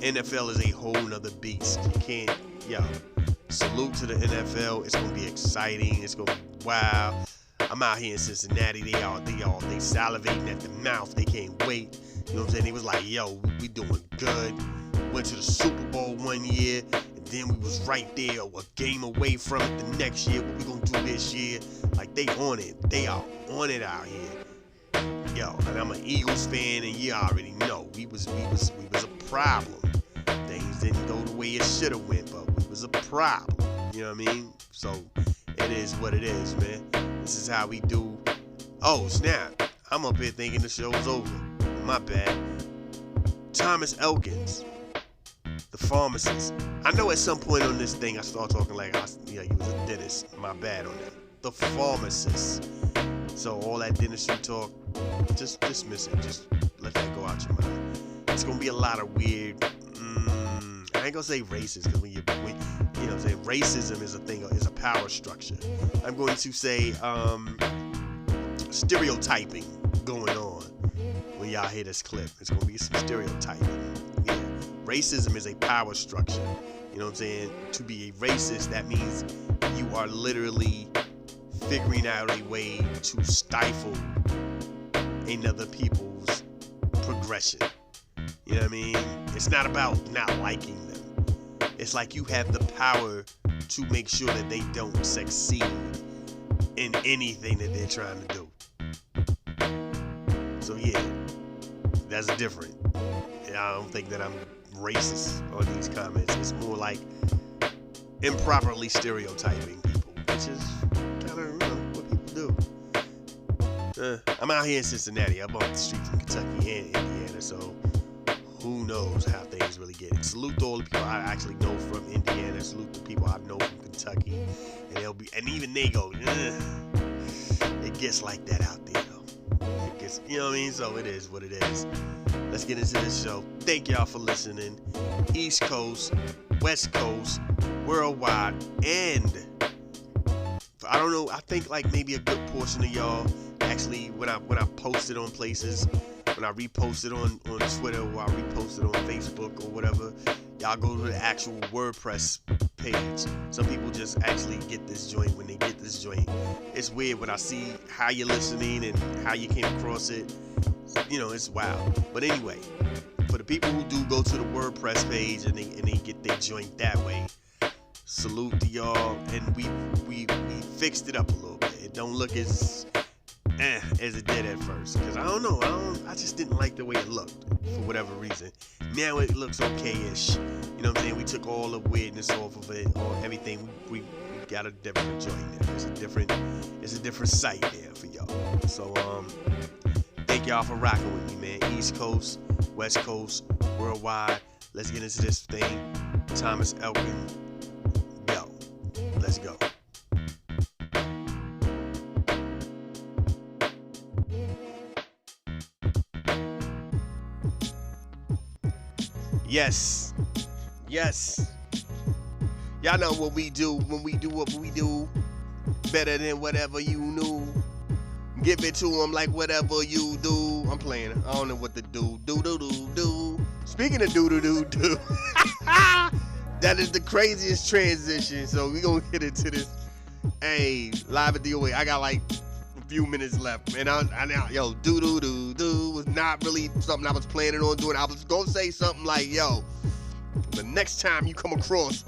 B: NFL is a whole nother beast. You can't, salute to the NFL. It's gonna be exciting. It's gonna be wild. I'm out here in Cincinnati. They salivating at the mouth. They can't wait. You know what I'm saying? They was like, yo, we doing good. Went to the Super Bowl one year, and then we was right there, a game away from it the next year. What we gonna do this year? Like, they on it. They are on it out here. Yo, and I'm an Eagles fan, and you already know we was a problem. Things didn't go the way it should have went, but we was a problem. You know what I mean? So it is what it is, man. This is how we do. Oh, snap. I'm up here thinking the show's over. My bad. Thomas Elkins, the pharmacist. I know at some point on this thing I start talking like he was a dentist. My bad on that. The pharmacist. So all that dentistry talk, just dismiss it. Just let that go out your mind. It's gonna be a lot of weird. I ain't gonna say racist because when you know what I'm saying, racism is a power structure. I'm going to say stereotyping going on when y'all hear this clip. It's gonna be some stereotyping. Yeah. Racism is a power structure. You know what I'm saying? To be a racist, that means you are literally figuring out a way to stifle another people's progression. You know what I mean? It's not about not liking them. It's like you have the power to make sure that they don't succeed in anything that they're trying to do. So yeah, that's different. I don't think that I'm racist on these comments. It's more like improperly stereotyping people, which is kind of what people do. I'm out here in Cincinnati. I'm off the street from Kentucky and Indiana, so who knows how things really get. Salute to all the people I actually know from Indiana. Salute to people I know from Kentucky, and even they go, it gets like that out there though. It gets, you know what I mean? So it is what it is. Let's get into this show. Thank y'all for listening. East Coast, West Coast, worldwide, and I don't know. I think like maybe a good portion of y'all actually when I posted on places. When I repost it on Twitter or I repost it on Facebook or whatever, y'all go to the actual WordPress page. Some people just actually get this joint when they get this joint. It's weird when I see how you're listening and how you came across it. You know, it's wild. But anyway, for the people who do go to the WordPress page and they get their joint that way, salute to y'all. And we fixed it up a little bit. It don't look as it did at first, because I just didn't like the way it looked for whatever reason. Now it looks okay-ish. You know what I'm saying? We took all the weirdness off of it, or everything. We got a different joint there. It's a different site there for y'all. So thank y'all for rocking with me, man. East Coast, West Coast, worldwide. Let's get into this thing. Thomas Elkins, go. Let's go. Yes. Y'all know what we do when we do what we do. Better than whatever you knew. Give it to them like whatever you do. I'm playing. I don't know what to do. Do. Speaking of do. That is the craziest transition. So we gonna get into this. Hey, live at the OA. I got like a few minutes left, man. Yo, do was not really something I was planning on doing. I was gonna say something like, yo, the next time you come across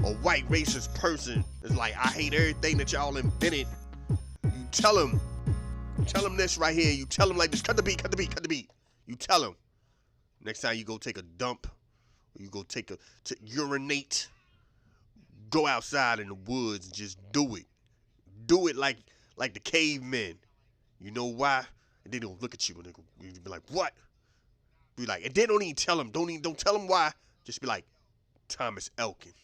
B: a white racist person is like, I hate everything that y'all invented, you tell them this right here. You tell them like this. Cut the beat. You tell them. Next time you go take a dump, or you go to urinate, go outside in the woods and just do it. Do it like the cavemen. You know why? And they don't look at you and they be like, what? Be like, and then don't even tell him. Don't tell him why. Just be like, Thomas Elkins,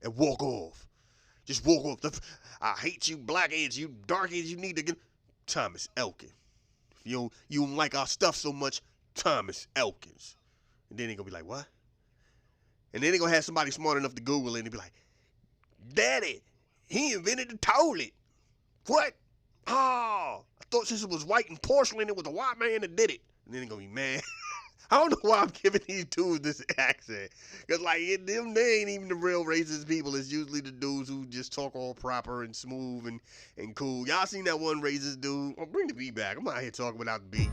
B: and walk off. Just walk off. I hate you, blackheads, you darkheads. You need to get Thomas Elkins. If you don't like our stuff so much, Thomas Elkins. And then they gonna be like, what? And then they gonna have somebody smart enough to Google it and be like, Daddy, he invented the toilet. What? Oh, I thought since it was white and porcelain, it was a white man that did it. And then they gonna be mad. I don't know why I'm giving these dudes this accent. Because, like, them, they ain't even the real racist people. It's usually the dudes who just talk all proper and smooth and cool. Y'all seen that one racist dude? Oh, bring the beat back. I'm out here talking without the beat.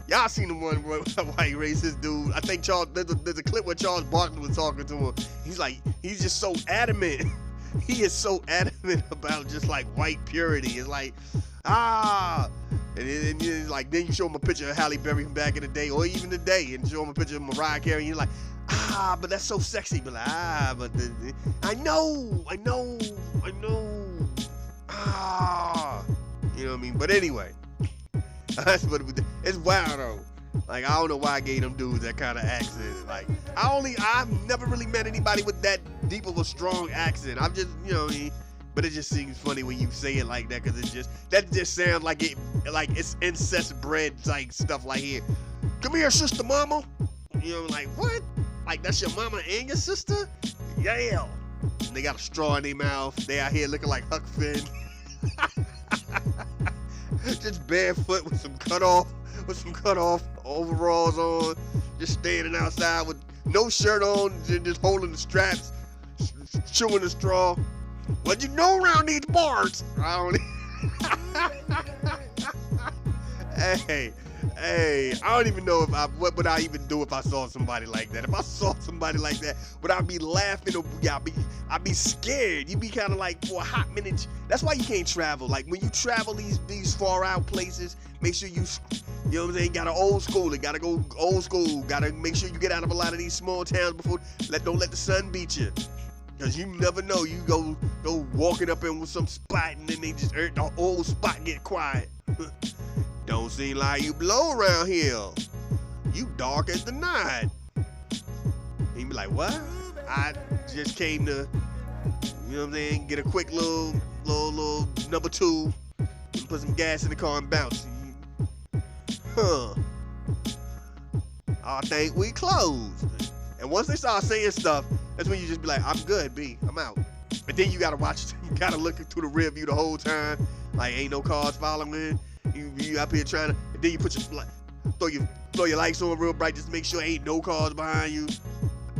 B: Y'all seen the one white racist dude? I think there's a clip where Charles Barkley was talking to him. He's just so adamant. He is so adamant about just, like, white purity. It's like, And then you show him a picture of Halle Berry from back in the day, or even today, and show him a picture of Mariah Carey, and you're like, but that's so sexy. But like, I know. You know what I mean? But anyway, it's wild though. Like, I don't know why I gave them dudes that kind of accent. Like, I've never really met anybody with that deep of a strong accent. I'm just, you know what I mean? But it just seems funny when you say it like that, because that just sounds like it's incest bred like stuff like here. Come here, sister mama. You know, like, what? Like, that's your mama and your sister? Yeah. And they got a straw in their mouth. They out here looking like Huck Finn. Just barefoot with some cut off overalls on, just standing outside with no shirt on, just holding the straps, chewing the straw. What you know around these parts? I don't. Hey, I don't even know what would I even do if I saw somebody like that. If I saw somebody like that, would I be laughing or I'd be scared? You'd be kind of like, for a hot minute. That's why you can't travel. Like, when you travel these far out places, make sure you know what I'm saying, gotta old school it, gotta go old school, gotta make sure you get out of a lot of these small towns before, don't let the sun beat you. Cause you never know, you go walking up in with some spot and then they just the whole spot get quiet. Don't seem like you blow around here. You dark as the night. And you be like, what? I just came to, you know what I'm saying, get a quick little number 2 and put some gas in the car and bounce. I think we closed. And once they start saying stuff, that's when you just be like, I'm good, B, I'm out. And then you gotta look through the rear view the whole time. Like, ain't no cars following. You up here trying to, and then you put throw your lights on real bright just to make sure ain't no cars behind you.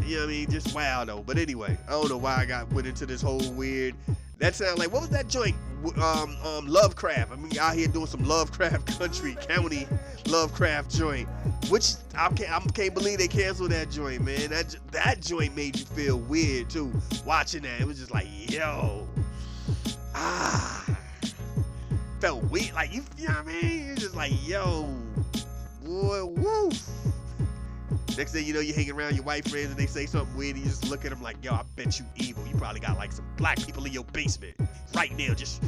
B: You know what I mean? Just wow though. But anyway, I don't know why I went into this whole weird. That sounded like, what was that joint? Lovecraft. I mean, out here doing some Lovecraft Country County Lovecraft joint, which I can't believe they canceled that joint, man. That joint made you feel weird too. Watching that, it was just like, yo, felt weird. Like, you know what I mean? It's just like, yo, boy, woo. Next thing you know, you're hanging around your white friends and they say something weird and you just look at them like, yo, I bet you evil. You probably got like some black people in your basement right now just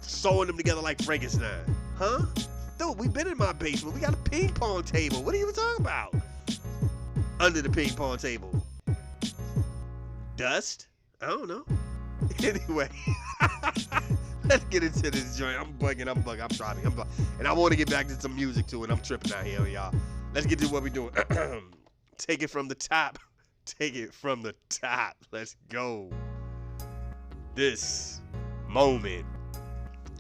B: sewing them together like Frankenstein. Huh? Dude, we been in my basement. We got a ping pong table. What are you even talking about? Under the ping pong table. Dust? I don't know. Anyway, let's get into this joint. I'm bugging. I'm driving. And I want to get back to some music too, and I'm tripping out here, y'all. Let's get to what we're doing. Take it from the top. Take it from the top. Let's go. This moment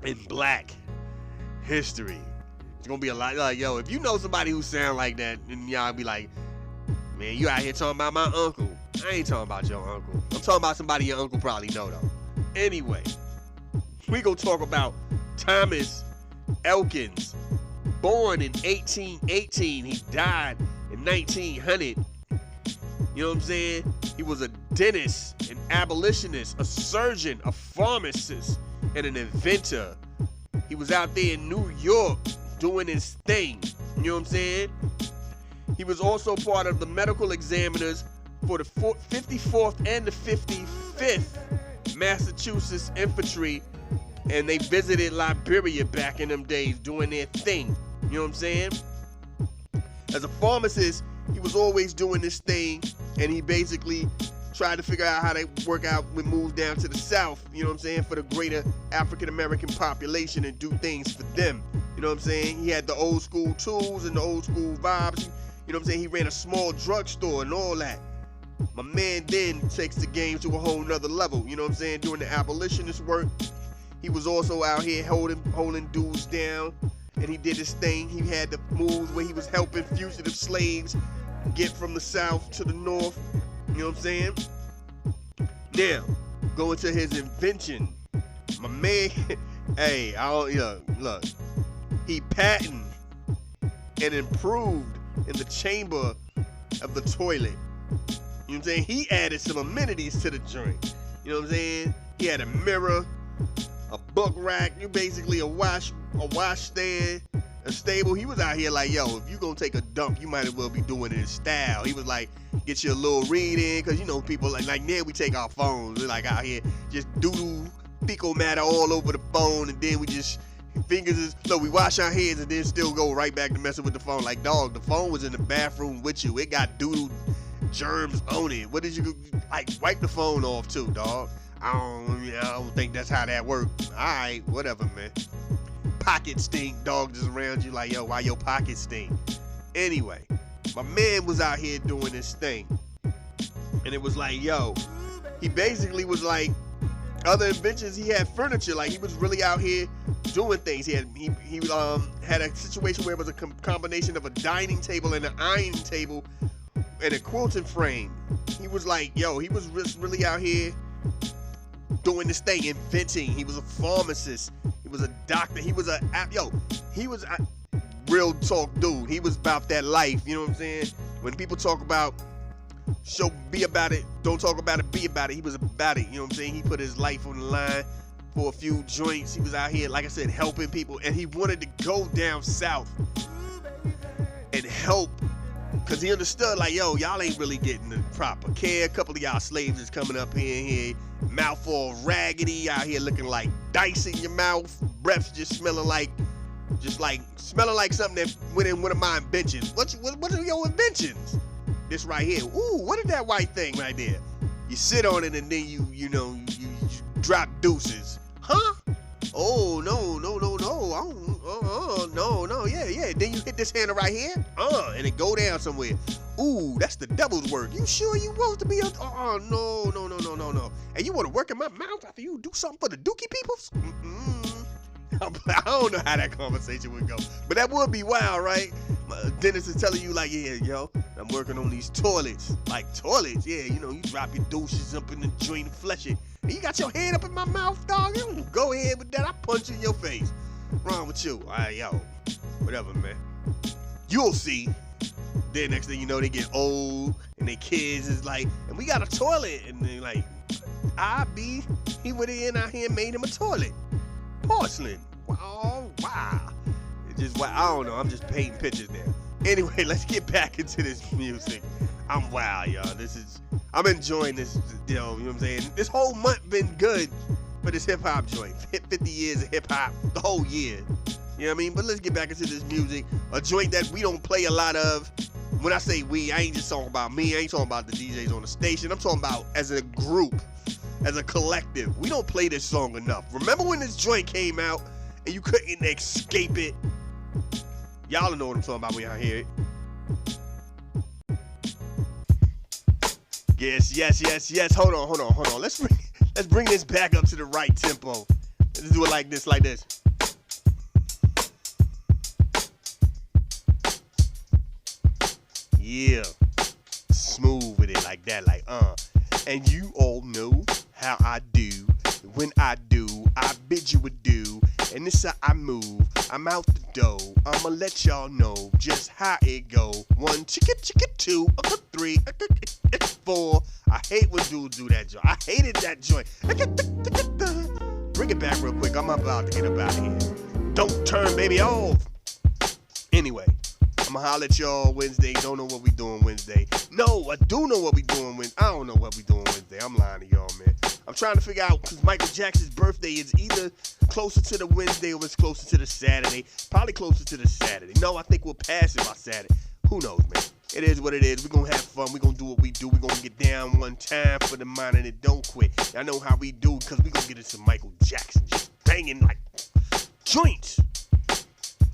B: in black history. It's going to be a lot. Like, yo, if you know somebody who sound like that, and y'all be like, man, you out here talking about my uncle. I ain't talking about your uncle. I'm talking about somebody your uncle probably know, though. Anyway, we going to talk about Thomas Elkins. Born in 1818, he died in 1900. You know what I'm saying? He was a dentist, an abolitionist, a surgeon, a pharmacist, and an inventor. He was out there in New York doing his thing. You know what I'm saying? He was also part of the medical examiners for the 54th and the 55th Massachusetts Infantry, and they visited Liberia back in them days doing their thing. You know what I'm saying? As a pharmacist, he was always doing this thing, and he basically tried to figure out how to work out with moves down to the South, you know what I'm saying, for the greater African-American population and do things for them. You know what I'm saying? He had the old school tools and the old school vibes. You know what I'm saying? He ran a small drugstore and all that. My man then takes the game to a whole nother level. You know what I'm saying? Doing the abolitionist work. He was also out here holding dudes down. And he did his thing. He had the moves where he was helping fugitive slaves get from the South to the North. You know what I'm saying? Now, going to his invention. My man, hey, look. He patented and improved in the chamber of the toilet. You know what I'm saying? He added some amenities to the joint. You know what I'm saying? He had a mirror, a book rack, you basically a wash stand, a stable. He was out here like, yo, if you gonna take a dump, you might as well be doing it in style. He was like, get you a little read in, cause you know people like now we take our phones. We're like out here just doodle fecal matter all over the phone, and then we just we wash our hands and then still go right back to messing with the phone. Like, dog, the phone was in the bathroom with you. It got doodle germs on it. What did you like? Wipe the phone off too, dog. I don't think that's how that works. All right, whatever, man. Pocket stink, dog, just around you like, yo, why your pocket stink? Anyway, my man was out here doing this thing, and it was like, yo, he basically was like other inventions. He had furniture, like he was really out here doing things. He had a situation where it was a combination of a dining table and an ironing table and a quilting frame. He was like, yo, he was really out here doing this thing, inventing. He was a pharmacist. He was a doctor. He was a real talk dude. He was about that life. You know what I'm saying? When people talk about be about it, don't talk about it, be about it. He was about it. You know what I'm saying? He put his life on the line for a few joints. He was out here, like I said, helping people, and he wanted to go down south and help. Because he understood, like, yo, y'all ain't really getting the proper care. A couple of y'all slaves is coming up here, mouth all raggedy, out here looking like dice in your mouth, breath just smelling like something that went in one of my inventions. What are your inventions? This right here. Ooh, what is that white thing right there? You sit on it and then you drop deuces. Huh? Oh, no. No. Yeah. Then you hit this handle right here. And it go down somewhere. Ooh, that's the devil's work. You sure you want to be no. And you want to work in my mouth after you do something for the dookie peoples? I don't know how that conversation would go. But that would be wild, right? Dennis is telling you like, yeah, yo, I'm working on these toilets. Like toilets, yeah, you drop your douches up in the joint and flush it. And you got your hand up in my mouth, dog. You go ahead with that. I punch you in your face. Wrong with you? All right, yo, whatever, man. You'll see. Then next thing you know, they get old and their kids is like, and we got a toilet. And they like, he went in out here and made him a toilet. Porcelain. Oh, wow. It's just, I don't know. I'm just painting pictures now. Anyway, let's get back into this music. I'm wild, y'all. I'm enjoying this, you know what I'm saying? This whole month been good for this hip-hop joint. 50 years of hip-hop, the whole year. You know what I mean? But let's get back into this music. A joint that we don't play a lot of. When I say we, I ain't just talking about me. I ain't talking about the DJs on the station. I'm talking about as a group, as a collective. We don't play this song enough. Remember when this joint came out and you couldn't escape it? Y'all know what I'm talking about when y'all hear it. Yes. Hold on. Let's bring this back up to the right tempo. Let's do it like this. Yeah. Smooth with it like that, And you all know how I do. When I do, I bid you adieu. And this how I move. I'm out the door. I'ma let y'all know just how it go. 1, chicka, 2, 3, 4. I hate when dudes do that joint. I hated that joint. Bring it back real quick. I'm about to get up out of here. Don't turn baby off. Anyway, I'ma holler at y'all Wednesday. Don't know what we doing Wednesday. No, I do know what we doing Wednesday. I don't know what we doing Wednesday. I'm lying to y'all, man. I'm trying to figure out, because Michael Jackson's birthday is either closer to the Wednesday or it's closer to the Saturday. Probably closer to the Saturday. No, I think we'll pass it by Saturday. Who knows, man? It is what it is. We're gonna have fun. We're gonna do what we do. We're gonna get down one time for the mind and it don't quit. Y'all know how we do, because we gonna get into Michael Jackson just banging like joints.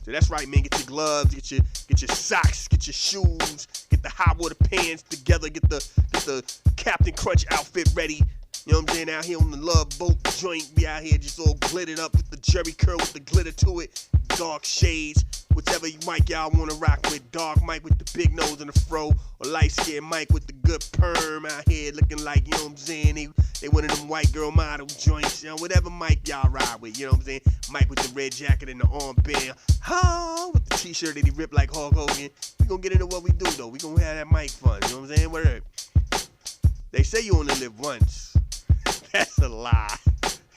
B: So that's right, man. Get your gloves, get your socks, get your shoes, get the hot water pants together, get the Captain Crunch outfit ready. You know what I'm saying? Out here on the Love Boat joint, we out here just all glittered up with the Jerry curl with the glitter to it, dark shades, whichever mic y'all want to rock with. Dark mic with the big nose and the fro, or light skinned mic with the good perm out here looking like, you know what I'm saying? They one of them white girl model joints, you know, whatever mic y'all ride with, you know what I'm saying? Mike with the red jacket and the armband, with the t-shirt that he ripped like Hulk Hogan. We gonna get into what we do though. We gonna have that mic fun, you know what I'm saying? Whatever. They say you only live once. That's a lie.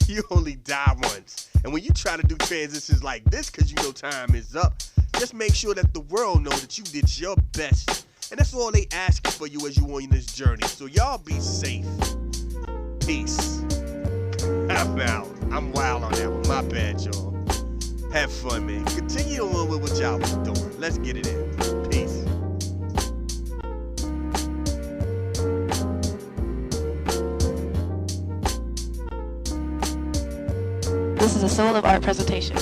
B: You only die once. And when you try to do transitions like this, because you know time is up, just make sure that the world knows that you did your best. And that's all they asking for you as you on this journey. So y'all be safe. Peace. I'm out. I'm wild on that one. My bad, y'all. Have fun, man. Continue on with what y'all was doing. Let's get it in. Peace.
C: This is a Soul of Art presentation.